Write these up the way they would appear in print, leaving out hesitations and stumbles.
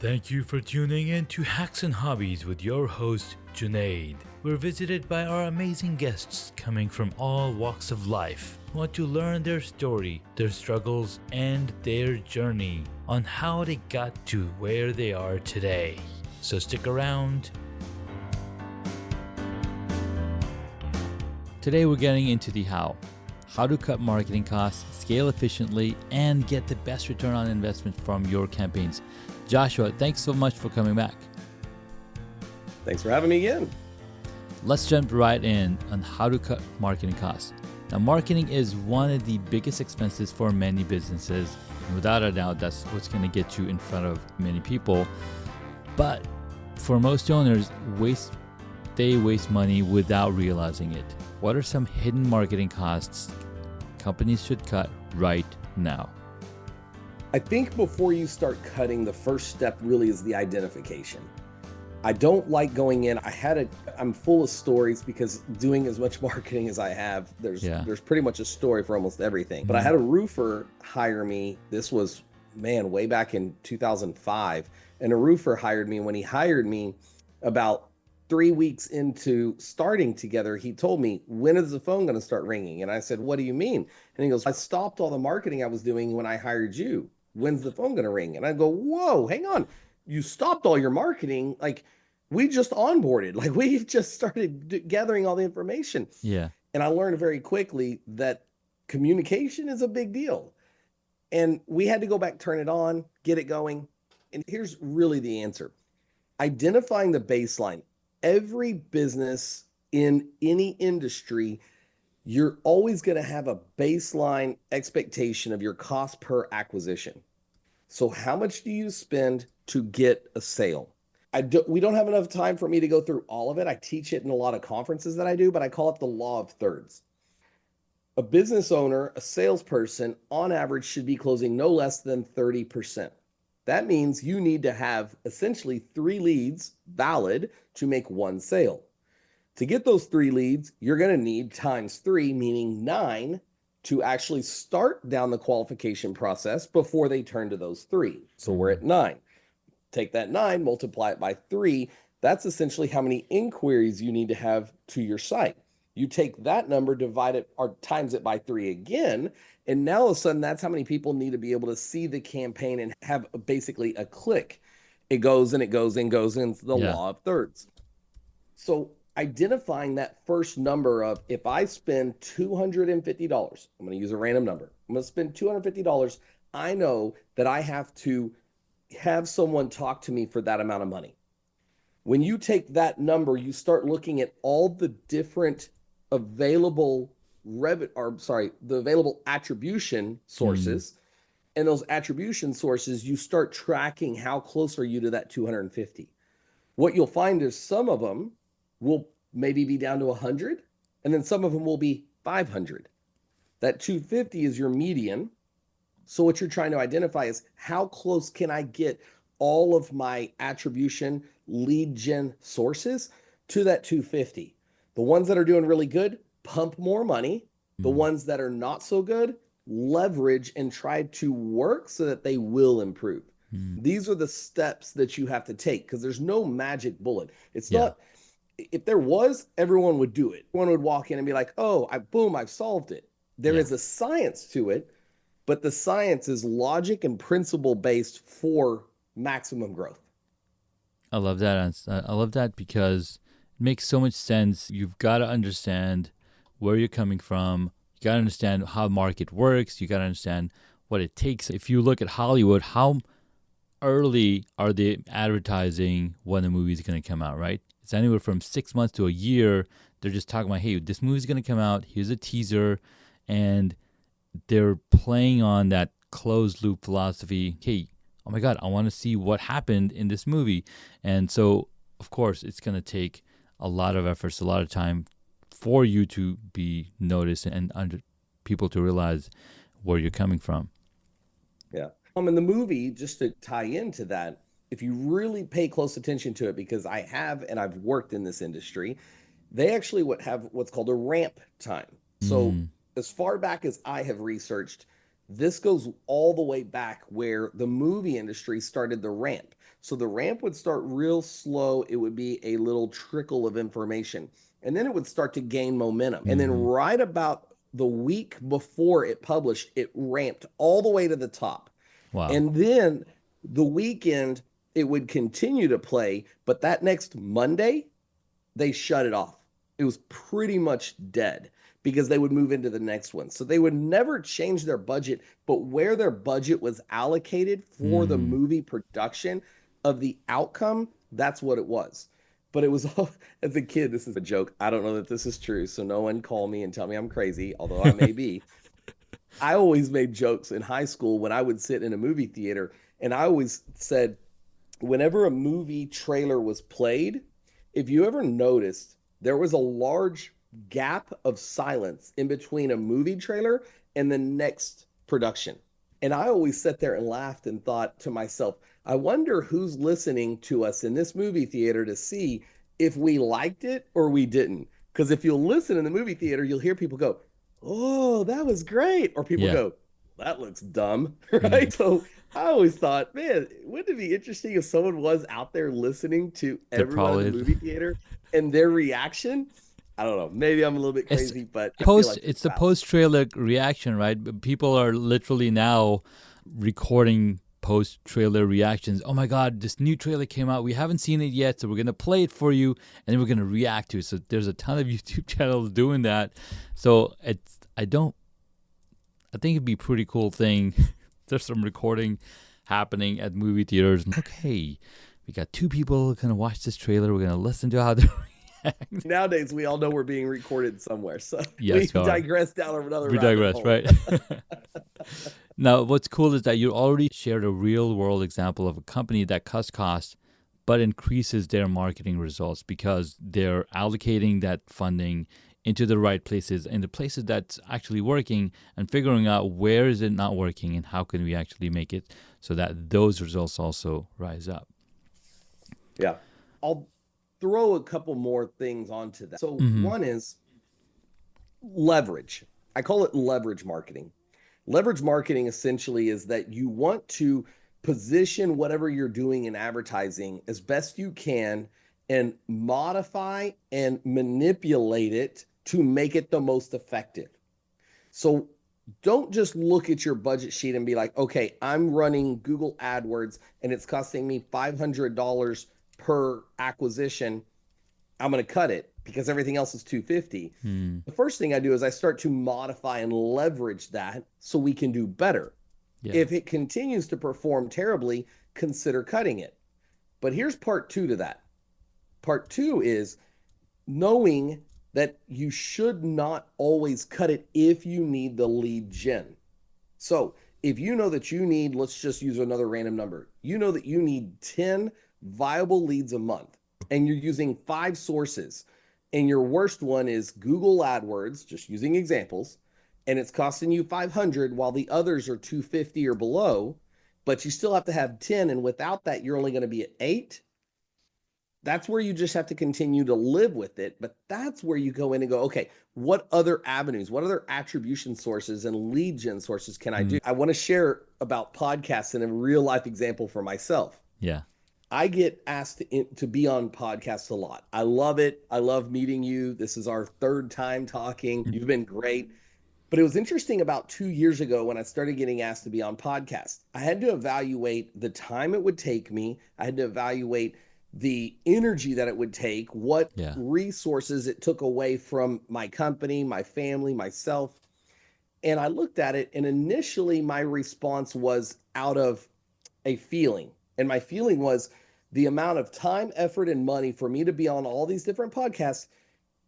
Thank you for tuning in to Hacks and Hobbies with your host, Junaid. We're visited by our amazing guests coming from all walks of life who want to learn their story, their struggles, and their journey on how they got to where they are today. So stick around. Today we're getting into the how to cut marketing costs, scale efficiently, and get the best return on investment from your campaigns. Joshua, thanks so much for coming back. Thanks for having me again. Let's jump right in on how to cut marketing costs. Now, marketing is one of the biggest expenses for many businesses. Without a doubt, that's what's going to get you in front of many people. But for most owners, they waste money without realizing it. What are some hidden marketing costs companies should cut right now? I think before you start cutting, the first step really is the identification. I don't like going in. I'm full of stories because doing as much marketing as I have, there's pretty much a story for almost everything. But I had a roofer hire me. This was, way back in 2005. And a roofer hired me. When he hired me, about 3 weeks into starting together, he told me, when is the phone going to start ringing? And I said, what do you mean? And he goes, I stopped all the marketing I was doing when I hired you. When's the phone going to ring? And I go, whoa, hang on. You stopped all your marketing. Like, we just onboarded. Like, we've just started gathering all the information. Yeah. And I learned very quickly that communication is a big deal. And we had to go back, turn it on, get it going. And here's really the answer. Identifying the baseline. Every business in any industry, you're always going to have a baseline expectation of your cost per acquisition. So how much do you spend to get a sale? We don't have enough time for me to go through all of it. I teach it in a lot of conferences that I do, but I call it the law of thirds. A business owner, a salesperson, on average should be closing no less than 30%. That means you need to have essentially 3 leads valid to make 1 sale. To get those 3 leads, you're going to need times 3, meaning 9, to actually start down the qualification process before they turn to those 3. So we're at 9. Take that 9, multiply it by 3. That's essentially how many inquiries you need to have to your site. You take that number, divide it or times it by 3 again, and now all of a sudden that's how many people need to be able to see the campaign and have basically a click. It goes and it goes and goes into the law of thirds. So identifying that first number of, if I spend $250, I'm going to use a random number. I'm going to spend $250. I know that I have to have someone talk to me for that amount of money. When you take that number, you start looking at all the different available the available attribution sources. And those attribution sources, you start tracking how close are you to that 250. What you'll find is some of them will maybe be down to 100, and then some of them will be 500. That 250 is your median. So what you're trying to identify is how close can I get all of my attribution lead gen sources to that 250. The ones that are doing really good, pump more money. The ones that are not so good, leverage and try to work so that they will improve. These are the steps that you have to take because there's no magic bullet. It's not, if there was, everyone would do it. Everyone would walk in and be like, oh, I've solved it. There is a science to it, but the science is logic and principle based for maximum growth. I love that. I love that because it makes so much sense. You've got to understand where you're coming from. You got to understand how the market works. You got to understand what it takes. If you look at Hollywood, how early are they advertising when the movie is going to come out, right? It's anywhere from 6 months to a year. They're just talking about, hey, this movie's going to come out. Here's a teaser. And they're playing on that closed loop philosophy. Hey, oh my God, I want to see what happened in this movie. And so, of course, it's going to take a lot of efforts, a lot of time for you to be noticed and people to realize where you're coming from. Yeah. In the movie, just to tie into that, if you really pay close attention to it, because I've worked in this industry, they actually have what's called a ramp time. So as far back as I have researched, this goes all the way back where the movie industry started the ramp. So the ramp would start real slow. It would be a little trickle of information. And then it would start to gain momentum. And then right about the week before it published, it ramped all the way to the top. Wow. And then the weekend, it would continue to play. But that next Monday, they shut it off. It was pretty much dead because they would move into the next one. So they would never change their budget, but where their budget was allocated for the movie production of the outcome, that's what it was. But it was, as a kid, this is a joke. I don't know that this is true, so no one call me and tell me I'm crazy, although I may be. I always made jokes in high school when I would sit in a movie theater, and I always said, whenever a movie trailer was played, if you ever noticed, there was a large gap of silence in between a movie trailer and the next production. And I always sat there and laughed and thought to myself, I wonder who's listening to us in this movie theater to see if we liked it or we didn't. Because if you'll listen in the movie theater, you'll hear people go, oh, that was great. Or people go, that looks dumb, right? So I always thought, man, wouldn't it be interesting if someone was out there listening to everyone in the movie theater and their reaction? I don't know. Maybe I'm a little bit crazy, but it's the post-trailer reaction, right? People are literally now recording post-trailer reactions. Oh my God, this new trailer came out. We haven't seen it yet, so we're going to play it for you, and then we're going to react to it. So there's a ton of YouTube channels doing that. So I think it'd be a pretty cool thing. There's some recording happening at movie theaters. Okay, we got two people going to watch this trailer. We're going to listen to how they react. Nowadays, we all know we're being recorded somewhere. So we digress down another We digress, right? Now, what's cool is that you already shared a real-world example of a company that cuts costs but increases their marketing results because they're allocating that funding into the right places and the places that's actually working and figuring out where is it not working and how can we actually make it so that those results also rise up. Yeah. I'll throw a couple more things onto that. So one is leverage. I call it leverage marketing. Leverage marketing essentially is that you want to position whatever you're doing in advertising as best you can and modify and manipulate it to make it the most effective. So don't just look at your budget sheet and be like, okay, I'm running Google AdWords and it's costing me $500 per acquisition. I'm going to cut it because everything else is $250. The first thing I do is I start to modify and leverage that so we can do better. If it continues to perform terribly, consider cutting it. But here's part two to that. Part two is knowing that you should not always cut it if you need the lead gen. So if you know that you need, let's just use another random number. You know that you need 10 viable leads a month and you're using 5 sources and your worst one is Google AdWords, just using examples, and it's costing you $500 while the others are $250 or below, but you still have to have 10, and without that, you're only going to be at 8. That's where you just have to continue to live with it. But that's where you go in and go, okay, what other avenues, what other attribution sources and lead gen sources can I do? I want to share about podcasts and a real life example for myself. Yeah. I get asked to be on podcasts a lot. I love it. I love meeting you. This is our 3rd time talking. You've been great. But it was interesting about 2 years ago when I started getting asked to be on podcasts. I had to evaluate the time it would take me. I had to evaluate the energy that it would take, what resources it took away from my company, my family, myself. And I looked at it, and initially my response was out of a feeling. And my feeling was the amount of time, effort, and money for me to be on all these different podcasts,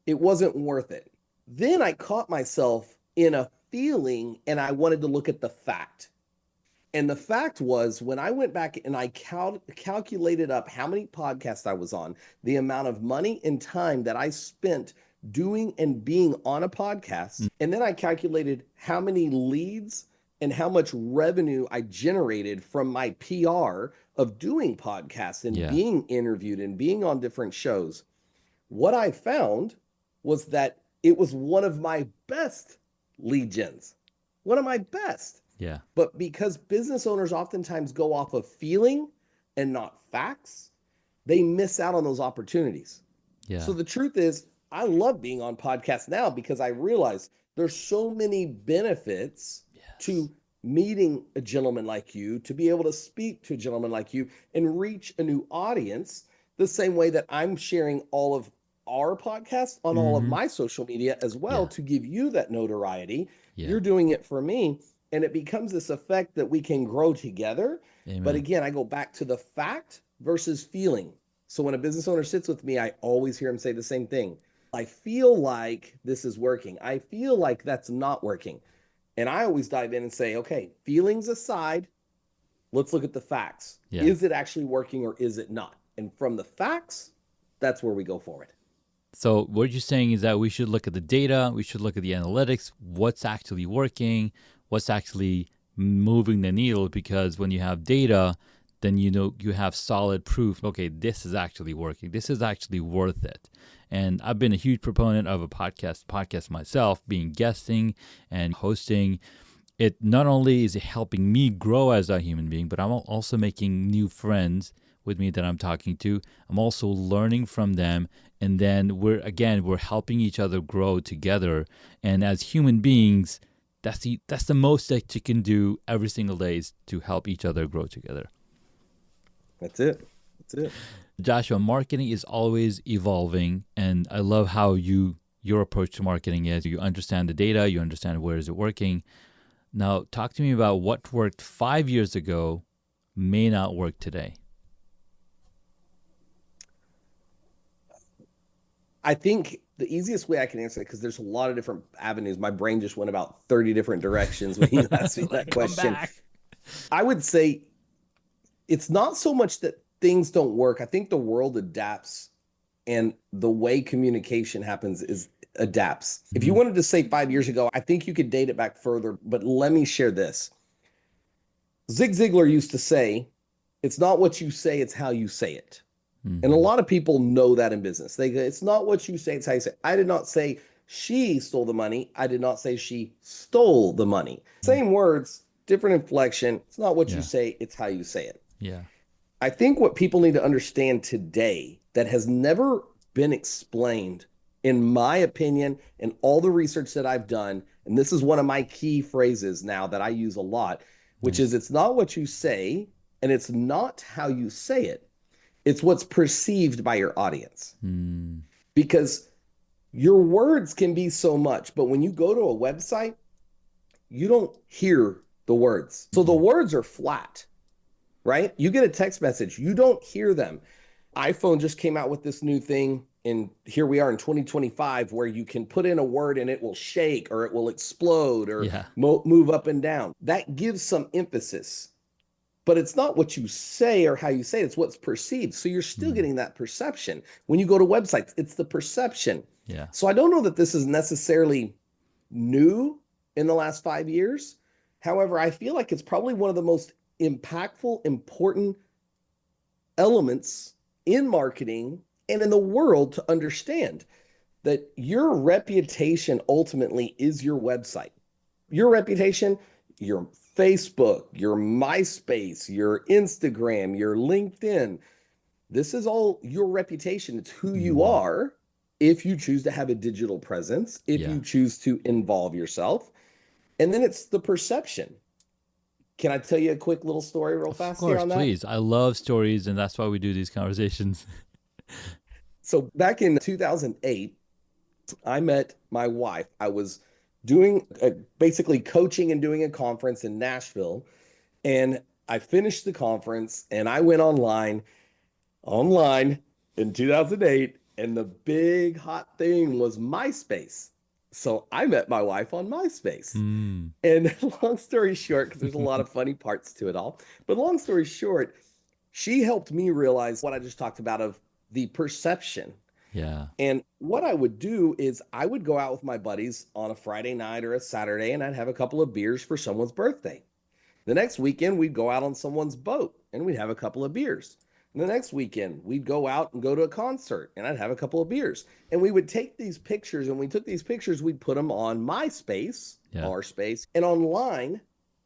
it wasn't worth it. Then I caught myself in a feeling and I wanted to look at the fact. And the fact was when I went back and I calculated up how many podcasts I was on, the amount of money and time that I spent doing and being on a podcast, and then I calculated how many leads and how much revenue I generated from my PR of doing podcasts and being interviewed and being on different shows. What I found was that it was one of my best lead gens, one of my best. Yeah. But because business owners oftentimes go off of feeling, and not facts, they miss out on those opportunities. Yeah. So the truth is, I love being on podcasts now because I realize there's so many benefits Yes. to meeting a gentleman like you, to be able to speak to a gentleman like you and reach a new audience the same way that I'm sharing all of our podcasts on all of Mm-hmm. my social media as well Yeah. to give you that notoriety. Yeah. You're doing it for me. And it becomes this effect that we can grow together. But Amen. again, I go back to the fact versus feeling. So when a business owner sits with me, I always hear him say the same thing. I feel like this is working. I feel like that's not working. And I always dive in and say, okay, feelings aside, let's look at the facts. Yeah. Is it actually working or is it not? And from the facts, that's where we go forward. So what you're saying is that we should look at the data, we should look at the analytics, what's actually working, what's actually moving the needle, because when you have data, then you know you have solid proof, okay, this is actually working. This is actually worth it. And I've been a huge proponent of a podcast myself, being guesting and hosting. It not only is it helping me grow as a human being, but I'm also making new friends with me that I'm talking to. I'm also learning from them, and then we're helping each other grow together. And as human beings, that's the most that you can do every single day, is to help each other grow together. That's it. That's it. Joshua, marketing is always evolving, and I love how your approach to marketing is. You understand the data, you understand where is it working. Now, talk to me about what worked 5 years ago may not work today. I think the easiest way I can answer it, because there's a lot of different avenues. My brain just went about 30 different directions when you asked me that question. I would say it's not so much that things don't work. I think the world adapts, and the way communication happens is adapts. If you wanted to say 5 years ago, I think you could date it back further, but let me share this. Zig Ziglar used to say, it's not what you say, it's how you say it. Mm-hmm. And a lot of people know that in business. They go, it's not what you say, it's how you say it. I did not say she stole the money. I did not say she stole the money. Same words, different inflection. It's not what you say, it's how you say it. Yeah. I think what people need to understand today that has never been explained, in my opinion, and all the research that I've done, and this is one of my key phrases now that I use a lot, which is it's not what you say, and it's not how you say it. It's what's perceived by your audience. Because your words can be so much, but when you go to a website, you don't hear the words. So the words are flat, right? You get a text message, you don't hear them. iPhone just came out with this new thing, and here we are in 2025, where you can put in a word and it will shake or it will explode or move up and down. That gives some emphasis, but it's not what you say or how you say it, it's what's perceived. So you're still getting that perception. When you go to websites, it's the perception. Yeah. So I don't know that this is necessarily new in the last 5 years. However, I feel like it's probably one of the most impactful, important elements in marketing and in the world to understand that your reputation ultimately is your website. Your reputation, your Facebook, your MySpace, your Instagram, your LinkedIn, this is all your reputation. It's who you are if you choose to have a digital presence, if you choose to involve yourself. And then it's the perception. Can I tell you a quick little story real fast here on that? Of course, please. I love stories, and that's why we do these conversations. So back in 2008, I met my wife. I was doing basically coaching and doing a conference in Nashville. And I finished the conference and I went online in 2008. And the big hot thing was MySpace. So I met my wife on MySpace. And long story short, because there's a lot of funny parts to it all, but long story short, she helped me realize what I just talked about of the perception. Yeah. And what I would do is I would go out with my buddies on a Friday night or a Saturday, and I'd have a couple of beers for someone's birthday. The next weekend, we'd go out on someone's boat and we'd have a couple of beers. And the next weekend, we'd go out and go to a concert and I'd have a couple of beers. And we would take these pictures, and we took these pictures, we'd put them on MySpace, our space, and online.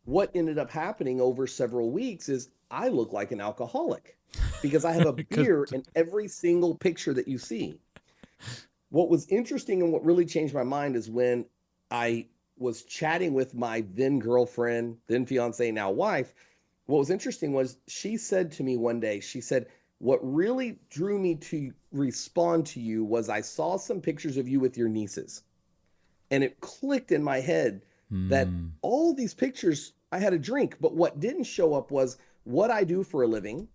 What ended up happening over several weeks is I look like an alcoholic because I have a Because beer in every single picture that you see. What was interesting and what really changed my mind is when I was chatting with my then girlfriend, then fiance, now wife. What was interesting was she said to me one day, she said, what really drew me to respond to you was I saw some pictures of you with your nieces. And it clicked in my head that mm, all these pictures, I had a drink, but what didn't show up was what I do for a living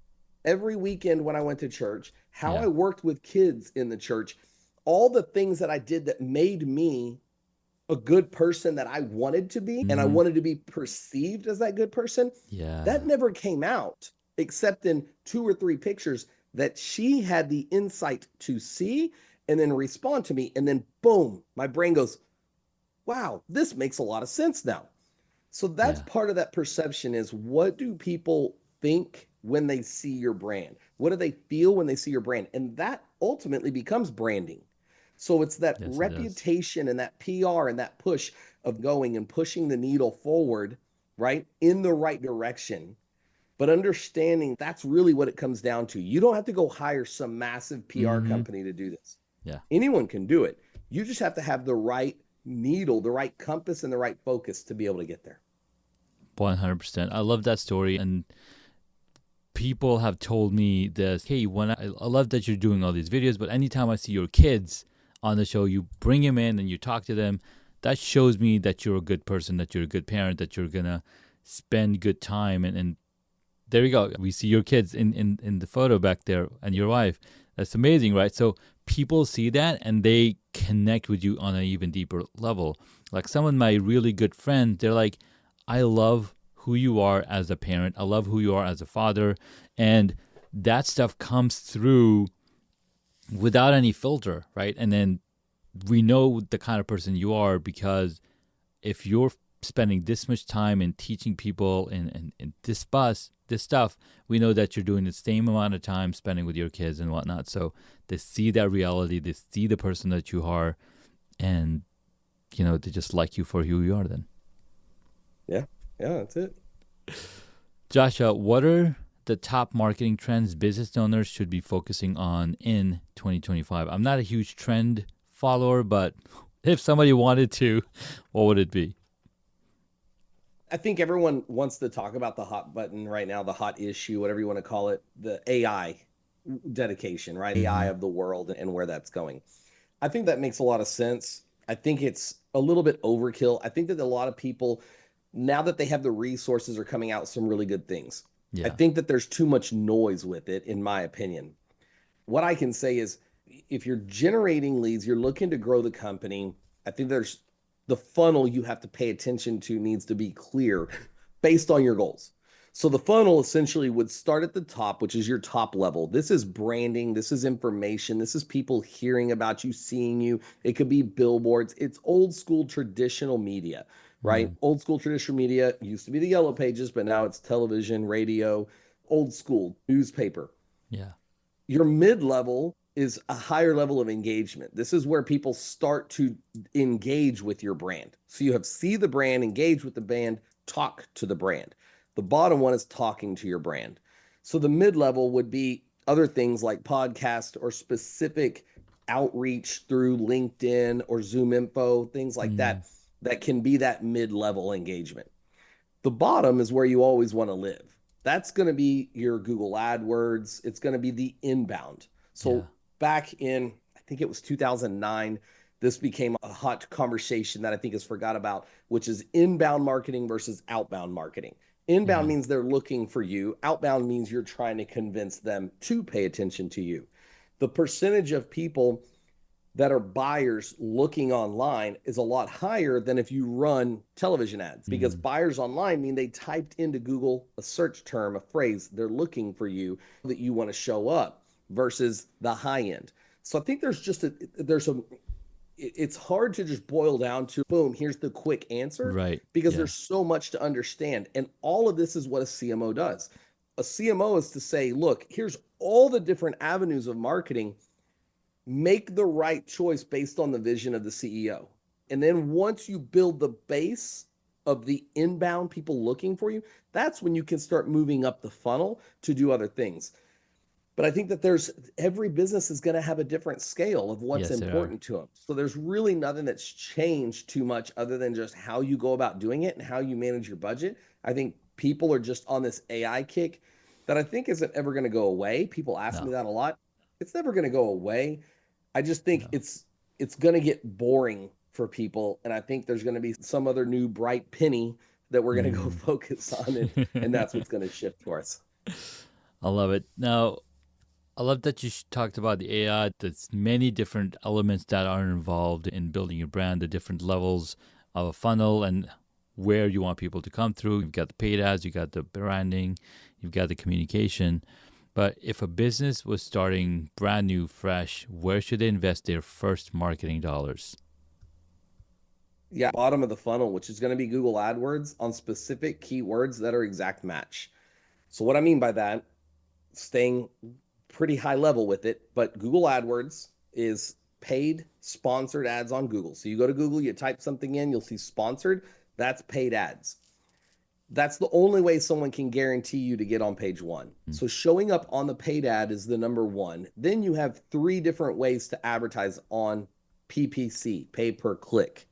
every weekend when I went to church, how I yeah. worked with kids in the church, all the things that I did that made me a good person that I wanted to be, and I Mm, wanted to be perceived as that good person. That yeah. never came out except in 2 or 3 pictures that she had the insight to see and then respond to me. And then, boom, my brain goes, wow, this makes a lot of sense now. So that's Yeah. part of that perception is what do people think when they see your brand? What do they feel when they see your brand? And that ultimately becomes branding. So it's that Yes, it does. reputation and that PR and that push of going and pushing the needle forward, right, in the right direction. But understanding that's really what it comes down to. You don't have to go hire some massive PR Mm-hmm. company to do this. Yeah. Anyone can do it. You just have to have the right needle, the right compass, and the right focus to be able to get there. 100%. I love that story. And people have told me this, hey, I love that you're doing all these videos, but anytime I see your kids on the show, you bring them in and you talk to them. That shows me that you're a good person, that you're a good parent, that you're going to spend good time. And there you go. We see your kids in the photo back there and your wife. That's amazing, right? So people see that and they connect with you on an even deeper level. Like some of my really good friends, they're like, I love who you are as a parent. I love who you are as a father. And that stuff comes through without any filter, right? And then we know the kind of person you are because if you're spending this much time in teaching people and this stuff, we know that you're doing the same amount of time spending with your kids and whatnot. So they see that reality, they see the person that you are, and they just like you for who you are then. Yeah. Yeah, that's it. Joshua, what are the top marketing trends business owners should be focusing on in 2025? I'm not a huge trend follower, but if somebody wanted to, what would it be? I think everyone wants to talk about the hot button right now, the hot issue, whatever you want to call it, the AI dedication, right? AI Mm-hmm. of the world and where that's going. I think that makes a lot of sense. I think it's a little bit overkill. I think that a lot of people, now that they have the resources, are coming out with some really good things. I Yeah. think that there's too much noise with it, in my opinion. What I can say is if you're generating leads, you're looking to grow the company, I think there's the funnel you have to pay attention to needs to be clear based on your goals. So the funnel essentially would start at the top, which is your top level. This is branding, this is information, this is people hearing about you, seeing you. It could be billboards. It's old school traditional media, right? Mm, Old school traditional media used to be the yellow pages, but now it's television, radio, old school newspaper. yeah. Your mid level is a higher level of engagement. This is where people start to engage with your brand. So you have see the brand, engage with the brand, talk to the brand. The bottom one is talking to your brand. So the mid level would be other things like podcast or specific outreach through LinkedIn or Zoom info, things like Mm, that, that can be that mid level engagement. The bottom is where you always want to live. That's going to be your Google AdWords. It's going to be the inbound. yeah. So back in, I think it was 2009, this became a hot conversation that I think is forgot about, which is inbound marketing versus outbound marketing. Inbound Mm, means they're looking for you. Outbound means you're trying to convince them to pay attention to you. The percentage of people that are buyers looking online is a lot higher than if you run television ads because mm, buyers online mean they typed into Google a search term, a phrase, they're looking for you that you want to show up versus the high end. So I think it's hard to just boil down to boom, here's the quick answer right. because Yeah. there's so much to understand. And all of this is what a CMO does. A CMO is to say, look, here's all the different avenues of marketing, make the right choice based on the vision of the CEO. And then once you build the base, of the inbound people looking for you, that's when you can start moving up the funnel to do other things. But I think that every business is going to have a different scale of what's Yes, there are. important to them. So there's really nothing that's changed too much other than just how you go about doing it and how you manage your budget. I think people are just on this AI kick that I think isn't ever going to go away. People ask me No, that a lot. It's never going to go away. I just think no. it's going to get boring for people, and I think there's going to be some other new bright penny that we're going to go Mm. focus on, and that's what's going to shift for us. I love it. Now, I love that you talked about the AI. There's many different elements that are involved in building your brand, the different levels of a funnel and where you want people to come through. You've got the paid ads, you've got the branding, you've got the communication. But if a business was starting brand new, fresh, where should they invest their first marketing dollars? Yeah, bottom of the funnel, which is going to be Google AdWords on specific keywords that are exact match. So what I mean by that, staying pretty high level with it, but Google AdWords is paid sponsored ads on Google. So you go to Google, you type something in, you'll see sponsored, that's paid ads. That's the only way someone can guarantee you to get on page one. So showing up on the paid ad is the number one. Then you have 3 different ways to advertise on PPC, pay per click.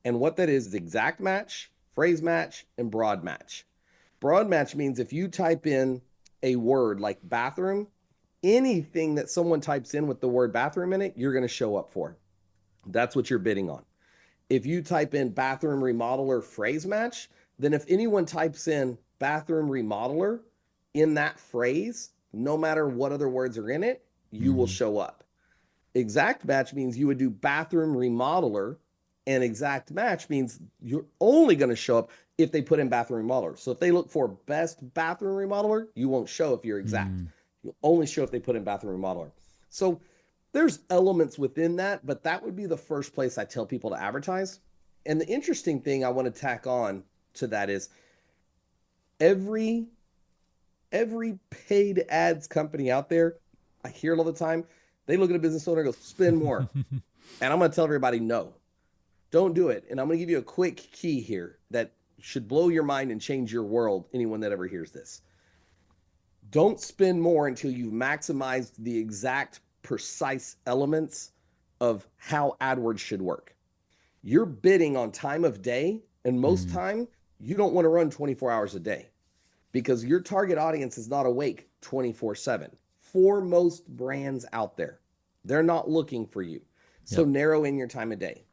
And what that is exact match, phrase match, and broad match. Broad match means if you type in a word like bathroom, anything that someone types in with the word bathroom in it, you're going to show up for. That's what you're bidding on. If you type in bathroom remodeler phrase match, then if anyone types in bathroom remodeler in that phrase, no matter what other words are in it, you will show up. Exact match means you would do bathroom remodeler, and exact match means you're only going to show up if they put in bathroom remodeler. So if they look for best bathroom remodeler, you won't show if you're exact. You'll only show if they put in bathroom remodeler. So there's elements within that, but that would be the first place I tell people to advertise. And the interesting thing I want to tack on to that is every paid ads company out there, I hear it all the time, they look at a business owner and go, spend more. And I'm going to tell everybody, no, don't do it. And I'm going to give you a quick key here that should blow your mind and change your world, anyone that ever hears this. Don't spend more until you've maximized the exact precise elements of how AdWords should work. You're bidding on time of day, and most time you don't want to run 24 hours a day because your target audience is not awake 24/7. For most brands out there, they're not looking for you. So narrow in your time of day.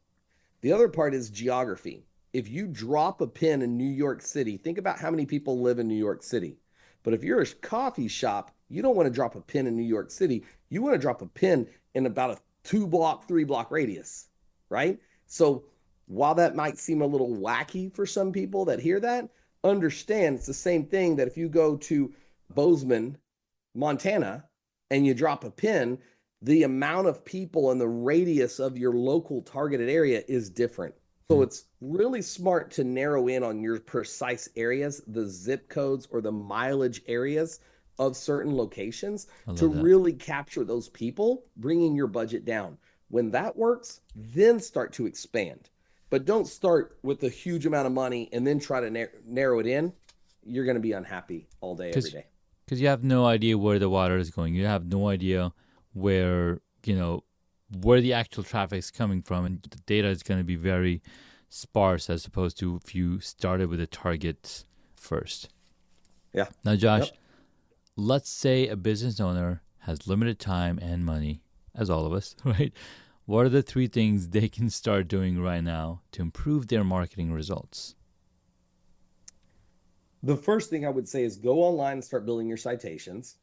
The other part is geography. If you drop a pin in New York City, think about how many people live in New York City. But if you're a coffee shop, you don't want to drop a pin in New York City. You want to drop a pin in about a 2-block, 3-block radius, right? So while that might seem a little wacky for some people that hear that, understand it's the same thing that if you go to Bozeman, Montana, and you drop a pin, the amount of people and the radius of your local targeted area is different. So it's really smart to narrow in on your precise areas, the zip codes or the mileage areas of certain locations to really capture those people, bringing your budget down. When that works, then start to expand. But don't start with a huge amount of money and then try to narrow it in. You're going to be unhappy all day, every day. Because you have no idea where the water is going. You have no idea where the actual traffic is coming from, and the data is going to be very sparse as opposed to if you started with a target first. Yeah. Now, Josh, let's say a business owner has limited time and money, as all of us, right? What are the 3 things they can start doing right now to improve their marketing results? The first thing I would say is go online and start building your citations.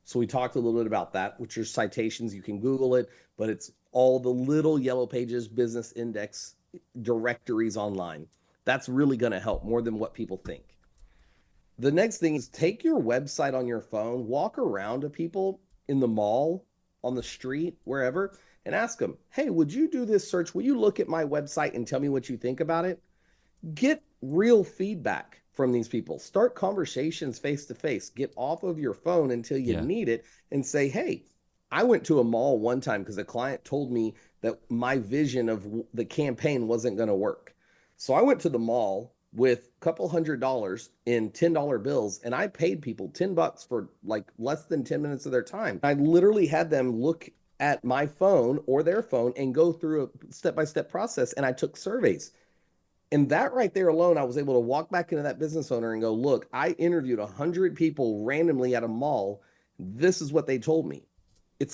So we talked a little bit about that, which are citations. You can Google it, but it's all the little yellow pages, business index directories online. That's really going to help more than what people think. The next thing is take your website on your phone, walk around to people in the mall, on the street, wherever, and ask them, hey, would you do this search? Will you look at my website and tell me what you think about it? Get real feedback from these people. Start conversations face to face. Get off of your phone until you need it and say, hey, I went to a mall one time because a client told me that my vision of the campaign wasn't going to work. So I went to the mall, with a couple $100 in $10 bills, and I paid people $10 for like less than 10 minutes of their time. I literally had them look at my phone or their phone and go through a step-by-step process, and I took surveys. And that right there alone, I was able to walk back into that business owner and go, look, I interviewed 100 people randomly at a mall. This is what they told me.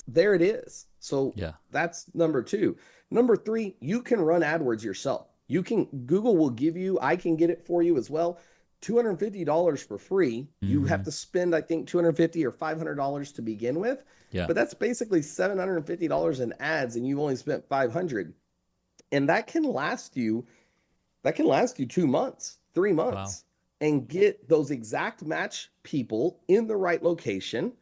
There it is. So that's number two. Number three, you can run AdWords yourself. Google will give you, I can get it for you as well, $250 for free. You have to spend, I think, $250 or $500 to begin with. Yeah. But that's basically $750 in ads, and you've only spent $500. And that can last you 2 months, 3 months, and get those exact match people in the right location.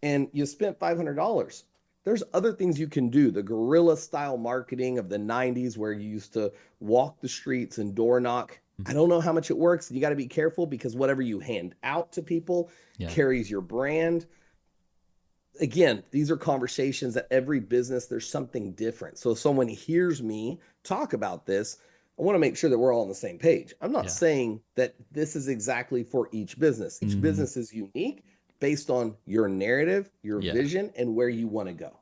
And you spent $500. There's other things you can do. The guerrilla style marketing of the 90s where you used to walk the streets and door knock. I don't know how much it works. You got to be careful because whatever you hand out to people carries your brand. Again, these are conversations that every business, there's something different. So if someone hears me talk about this, I want to make sure that we're all on the same page. I'm not saying that this is exactly for each business. Each business is unique based on your narrative, your vision, and where you want to go.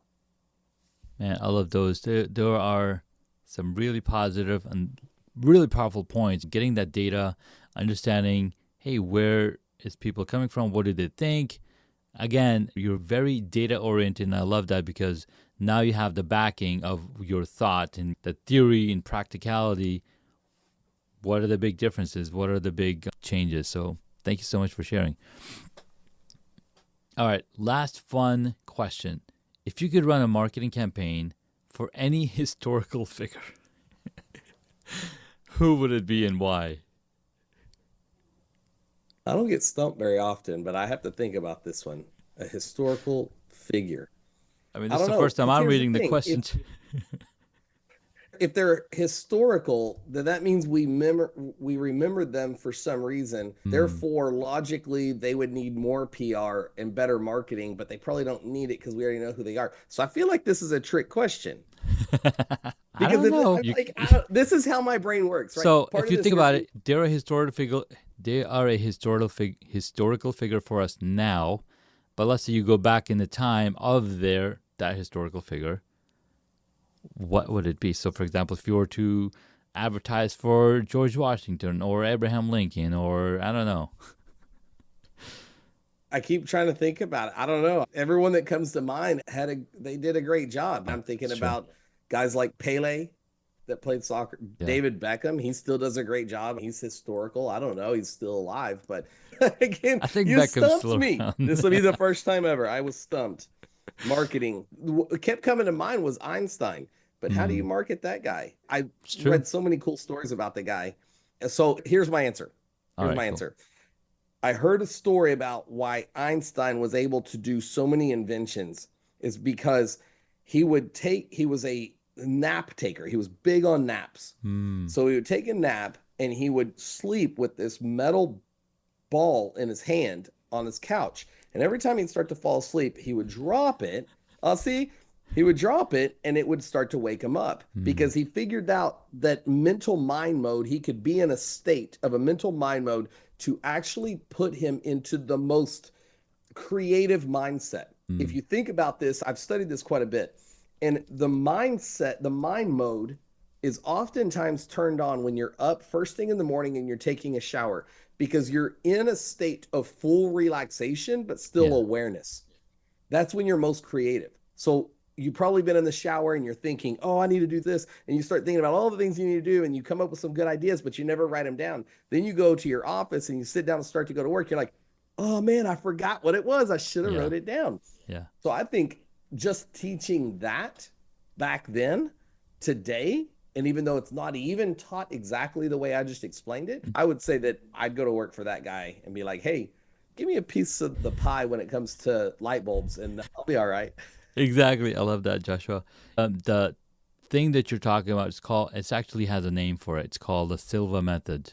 Man, I love those. There are some really positive and really powerful points. Getting that data, understanding, hey, where is people coming from? What do they think? Again, you're very data-oriented, and I love that because now you have the backing of your thought and the theory and practicality. What are the big differences? What are the big changes? So thank you so much for sharing. All right, last fun question. If you could run a marketing campaign for any historical figure, who would it be and why? I don't get stumped very often, but I have to think about this one. A historical figure. I mean, this is the first time I'm reading the question. If they're historical, then that means we remembered them for some reason. Therefore, logically, they would need more PR and better marketing, but they probably don't need it because we already know who they are. So I feel like this is a trick question. I don't know. This is how my brain works. Right? So if you think about it, they're a historical figure. They are a historical figure for us now. But let's say you go back in the time of that historical figure. What would it be? So, for example, if you were to advertise for George Washington or Abraham Lincoln or I don't know. I keep trying to think about it. I don't know. Everyone that comes to mind they did a great job. I'm thinking about guys like Pele that played soccer. Yeah. David Beckham, he still does a great job. He's historical. I don't know. He's still alive, but again, I think you stumped me. This will be the first time ever I was stumped. Marketing. What kept coming to mind was Einstein. But how do you market that guy? I read so many cool stories about the guy. So here's my answer. Answer. I heard a story about why Einstein was able to do so many inventions is because he was a nap taker. He was big on naps. So he would take a nap and he would sleep with this metal ball in his hand on his couch. And every time he'd start to fall asleep, he would drop it. He would drop it and it would start to wake him up because he figured out that mental mind mode, he could be in a state of a mental mind mode to actually put him into the most creative mindset. If you think about this, I've studied this quite a bit. And the mindset, the mind mode is oftentimes turned on when you're up first thing in the morning and you're taking a shower because you're in a state of full relaxation, but still awareness. That's when you're most creative. So you've probably been in the shower and you're thinking, oh, I need to do this. And you start thinking about all the things you need to do and you come up with some good ideas, but you never write them down. Then you go to your office and you sit down and start to go to work. You're like, oh man, I forgot what it was. I should have wrote it down. Yeah. So I think just teaching that back then, today, and even though it's not even taught exactly the way I just explained it, I would say that I'd go to work for that guy and be like, hey, give me a piece of the pie when it comes to light bulbs and I'll be all right. Exactly. I love that, Joshua. The thing that you're talking about it actually has a name for it. It's called the Silva method.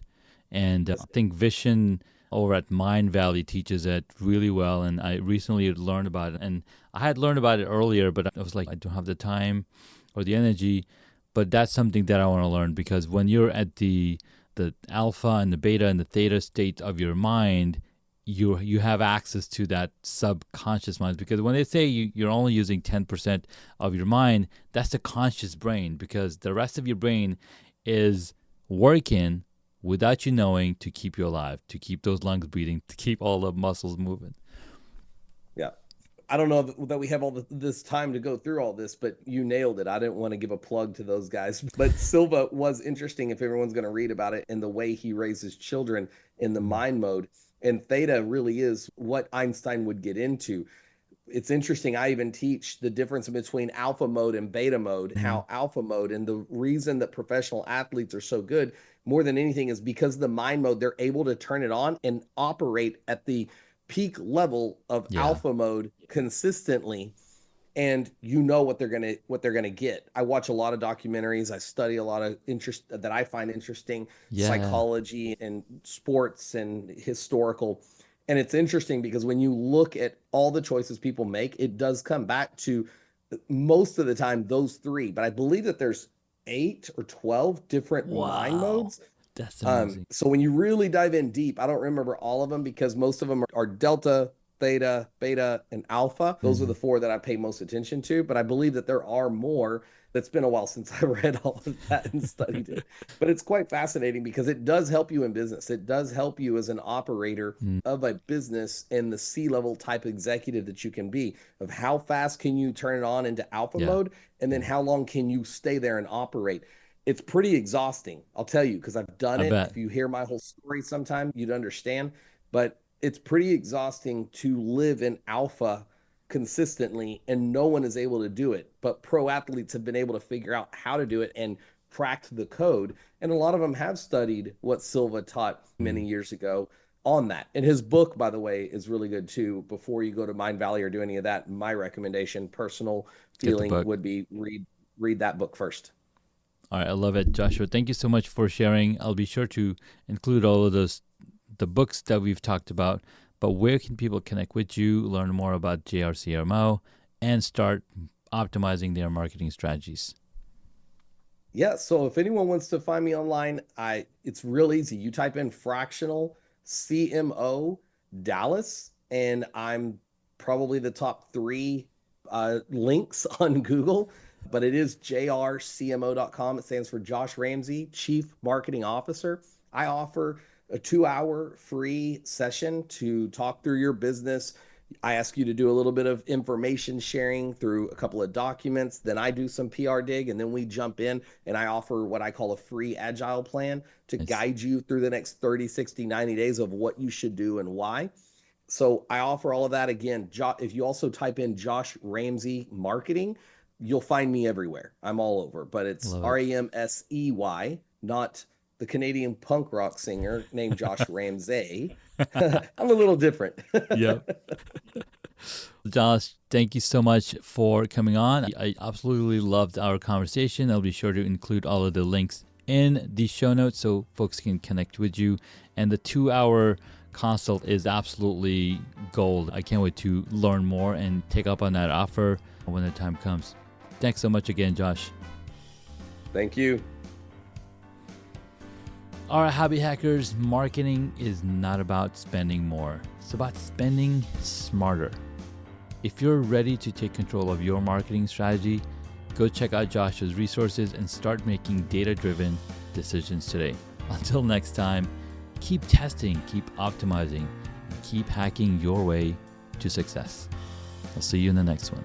And I think Vishen over at Mind Valley teaches it really well. And I recently learned about it. And I had learned about it earlier, but I was like, I don't have the time or the energy. But that's something that I want to learn because when you're at the the alpha and the beta and the theta state of your mind, you have access to that subconscious mind. Because when they say you're only using 10% of your mind, that's the conscious brain, because the rest of your brain is working without you knowing to keep you alive, to keep those lungs breathing, to keep all the muscles moving. Yeah. I don't know that we have all this time to go through all this, but you nailed it. I didn't want to give a plug to those guys, but Silva was interesting if everyone's going to read about it, and the way he raises children in the mind mode. And theta really is what Einstein would get into. It's interesting. I even teach the difference between alpha mode and beta mode, how alpha mode, and the reason that professional athletes are so good more than anything is because the mind mode, they're able to turn it on and operate at the peak level of alpha mode consistently, and you know what they're gonna get. I watch a lot of documentaries. I study a lot of interest that I find interesting, psychology and sports and historical. And it's interesting because when you look at all the choices people make, it does come back to most of the time those three. But I believe that there's 8 or 12 different mind modes. That's amazing. So when you really dive in deep, I don't remember all of them because most of them are delta, theta, beta, and alpha. Those are the 4 that I pay most attention to, but I believe that there are more. That's been a while since I read all of that and studied it. But it's quite fascinating because it does help you in business. It does help you as an operator of a business and the C-level type executive that you can be, of how fast can you turn it on into alpha mode, and then how long can you stay there and operate. It's pretty exhausting, I'll tell you, because I've done it. If you hear my whole story sometime, you'd understand. But it's pretty exhausting to live in alpha consistently, and no one is able to do it. But pro athletes have been able to figure out how to do it and cracked the code. And a lot of them have studied what Silva taught many years ago on that. And his book, by the way, is really good too. Before you go to Mind Valley or do any of that, my recommendation, personal feeling, would be read that book first. All right, I love it, Joshua. Thank you so much for sharing. I'll be sure to include all of the books that we've talked about. But where can people connect with you, learn more about JR CMO, and start optimizing their marketing strategies? Yeah, so if anyone wants to find me online, it's real easy. You type in Fractional CMO Dallas, and I'm probably the top 3 links on Google. But it is jrcmo.com. It stands for Josh Ramsey, Chief Marketing Officer. I offer a 2-hour free session to talk through your business. I ask you to do a little bit of information sharing through a couple of documents. Then I do some PR dig, and then we jump in, and I offer what I call a free agile plan to guide you through the next 30, 60, 90 days of what you should do and why. So I offer all of that. Again, if you also type in Josh Ramsey Marketing, you'll find me everywhere. I'm all over, but it's Ramsey, not the Canadian punk rock singer named Josh Ramsey. I'm a little different. Yep. Josh, thank you so much for coming on. I absolutely loved our conversation. I'll be sure to include all of the links in the show notes so folks can connect with you. And the 2-hour consult is absolutely gold. I can't wait to learn more and take up on that offer when the time comes. Thanks so much again, Josh. Thank you. All right, hobby hackers, marketing is not about spending more. It's about spending smarter. If you're ready to take control of your marketing strategy, go check out Joshua's resources and start making data-driven decisions today. Until next time, keep testing, keep optimizing, and keep hacking your way to success. I'll see you in the next one.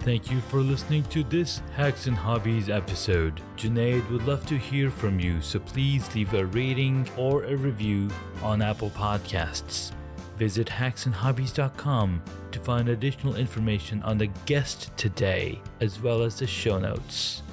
Thank you for listening to this Hacks and Hobbies episode. Junaid would love to hear from you, so please leave a rating or a review on Apple Podcasts. Visit hacksandhobbies.com to find additional information on the guest today, as well as the show notes.